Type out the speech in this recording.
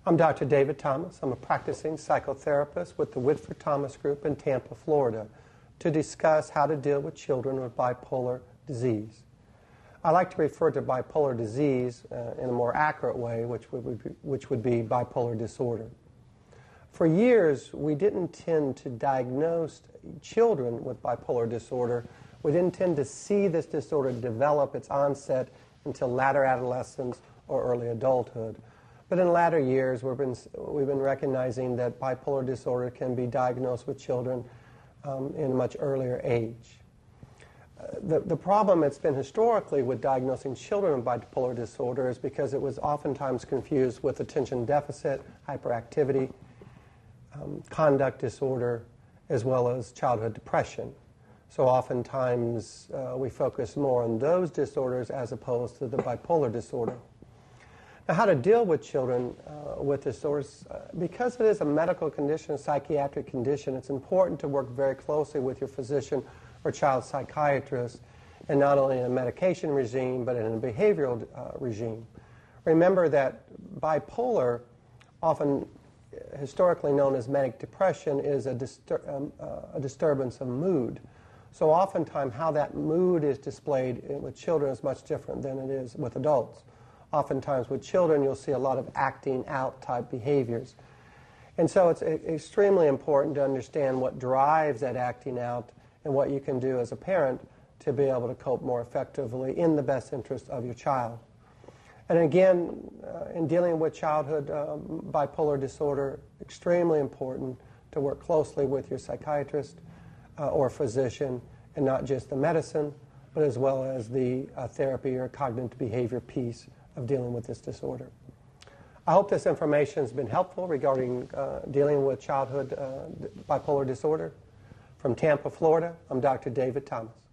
I'm Dr. David Thomas. I'm a practicing psychotherapist with the Whitford Thomas Group in Tampa, Florida, to discuss how to deal with children with bipolar disease. I like to refer to bipolar disease in a more accurate way, which would be bipolar disorder. For years, we didn't tend to diagnose children with bipolar disorder. We didn't tend to see this disorder develop its onset until latter adolescence or early adulthood. But in latter years, we've been recognizing that bipolar disorder can be diagnosed with children in a much earlier age. The problem that's been historically with diagnosing children with bipolar disorder is because it was oftentimes confused with attention deficit, hyperactivity, conduct disorder, as well as childhood depression. So oftentimes we focus more on those disorders as opposed to the bipolar disorder. Now, how to deal with children with disorders, because it is a medical condition, a psychiatric condition, it's important to work very closely with your physician or child psychiatrist, and not only in a medication regime, but in a behavioral regime. Remember that bipolar, often historically known as manic depression, is a disturbance of mood. So oftentimes how that mood is displayed with children is much different than it is with adults. Oftentimes with children you'll see a lot of acting out type behaviors. And so it's extremely important to understand what drives that acting out and what you can do as a parent to be able to cope more effectively in the best interest of your child. And again, in dealing with childhood bipolar disorder, extremely important to work closely with your psychiatrist or physician, and not just the medicine, but as well as the therapy or cognitive behavior piece of dealing with this disorder. I hope this information has been helpful regarding dealing with childhood bipolar disorder. From Tampa, Florida, I'm Dr. David Thomas.